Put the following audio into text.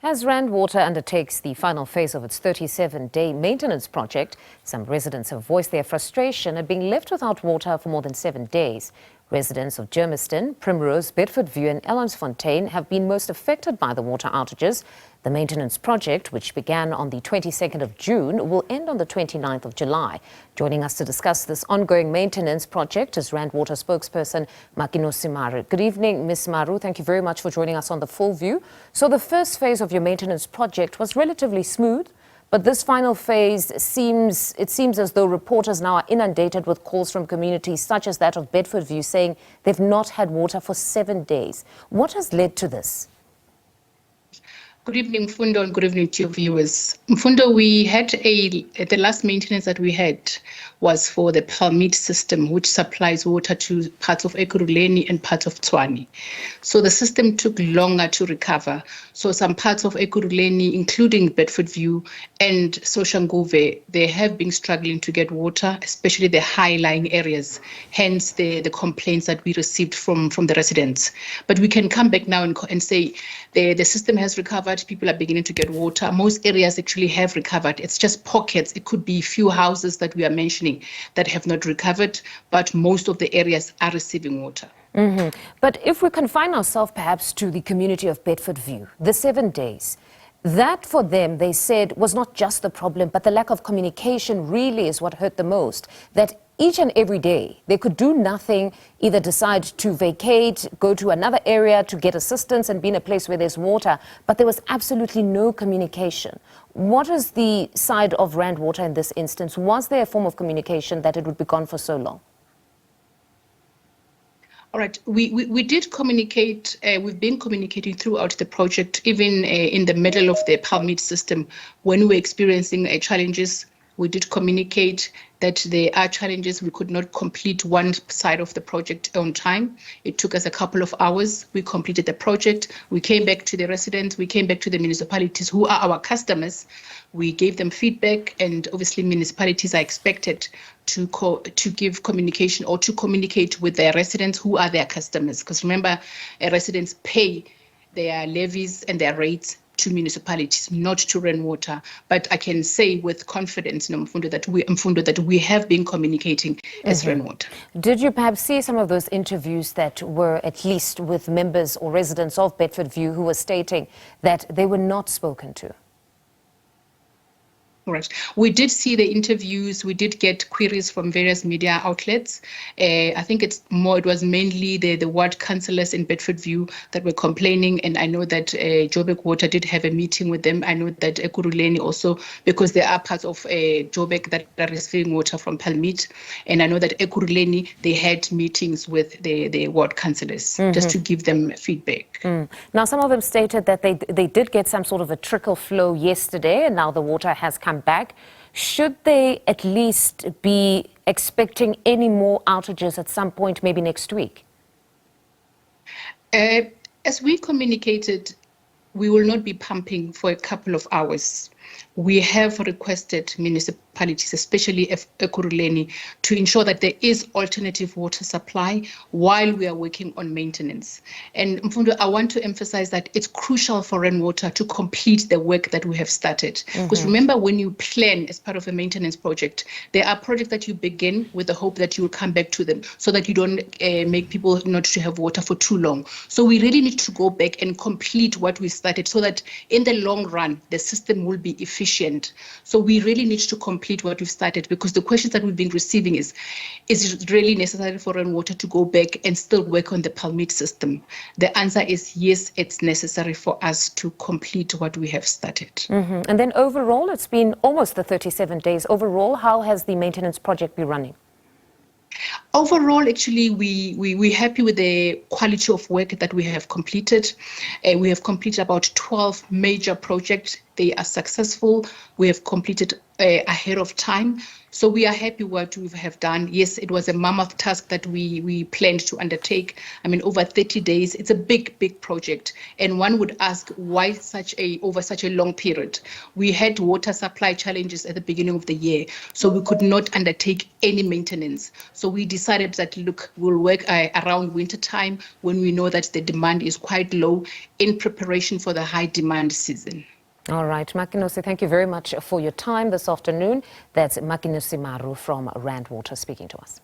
As Rand Water undertakes the final phase of its 37-day maintenance project, some residents have voiced their frustration at being left without water for more than 7 days. Residents of Germiston, Primrose, Bedfordview and Elandsfontein have been most affected by the water outages. The maintenance project, which began on the 22nd of June, will end on the 29th of July. Joining us to discuss this ongoing maintenance project is Rand Water spokesperson Makenosi Maroo. Good evening, Ms. Maroo. Thank you very much for joining us on The Full View. So the first phase of your maintenance project was relatively smooth, but this final phase seems as though reporters now are inundated with calls from communities such as that of Bedfordview saying they've not had water for 7 days. What has led to this? Good evening, Mfundo, and good evening to your viewers. Mfundo, the last maintenance that we had was for the Palmit system, which supplies water to parts of Ekurhuleni and parts of Tshwane. So the system took longer to recover. So some parts of Ekurhuleni, including Bedfordview and Soshanguve, they have been struggling to get water, especially the high-lying areas, hence the complaints that we received from the residents. But we can come back now and say the system has recovered. People are beginning to get water. Most areas actually have recovered. It's just pockets. It could be few houses that we are mentioning that have not recovered, but most of the areas are receiving water. But if we confine ourselves perhaps to the community of Bedfordview, the 7 days, that for them, they said, was not just the problem, but the lack of communication really is what hurt the most. That each and every day, they could do nothing, either decide to vacate, go to another area to get assistance and be in a place where there's water, but there was absolutely no communication. What is the side of Rand Water in this instance? Was there a form of communication that it would be gone for so long? All right, we did communicate. We've been communicating throughout the project, even in the middle of the Palmit system. When we were experiencing challenges, we did communicate that there are challenges. We could not complete one side of the project on time. It took us a couple of hours. We completed the project. We came back to the residents. We came back to the municipalities who are our customers. We gave them feedback, and obviously municipalities are expected to give communication or to communicate with their residents who are their customers. Because remember, residents pay their levies and their rates to municipalities, not to Rand Water. But I can say with confidence, Mfundo, that we have been communicating as Rand Water. Did you perhaps see some of those interviews that were at least with members or residents of Bedfordview who were stating that they were not spoken to? Right. We did see the interviews. We did get queries from various media outlets. I think it was mainly the ward councillors in Bedfordview that were complaining. And I know that Joburg Water did have a meeting with them. I know that Ekurhuleni also, because there are parts of Joburg that are receiving water from Palmit. And I know that Ekurhuleni, they had meetings with the ward councillors just to give them feedback. Now, some of them stated that they did get some sort of a trickle flow yesterday, and now the water has come back. Should they at least be expecting any more outages at some point, maybe next week? As we communicated, we will not be pumping for a couple of hours. We have requested municipalities, especially Ekurhuleni, to ensure that there is alternative water supply while we are working on maintenance. And Mfundo, I want to emphasize that it's crucial for Rand Water to complete the work that we have started. Because remember, when you plan as part of a maintenance project, there are projects that you begin with the hope that you will come back to them so that you don't make people not to have water for too long. So we really need to go back and complete what we started so that in the long run, the system will be efficient. So we really need to complete what we've started, because the questions that we've been receiving is it really necessary for Rand Water to go back and still work on the Palmit system? The answer is yes, it's necessary for us to complete what we have started. And then overall, it's been almost the 37 days. Overall, how has the maintenance project been running? Overall, actually, we're happy with the quality of work that we have completed. We have completed about 12 major projects. They are successful. We have completed ahead of time. So we are happy what we have done. Yes, it was a mammoth task that we planned to undertake. I mean, over 30 days, it's a big project. And one would ask, why over such a long period? We had water supply challenges at the beginning of the year, so we could not undertake any maintenance. So we decided that, look, we'll work around winter time when we know that the demand is quite low in preparation for the high demand season. All right, Makenosi, thank you very much for your time this afternoon. That's Makenosi Maroo from Rand Water speaking to us.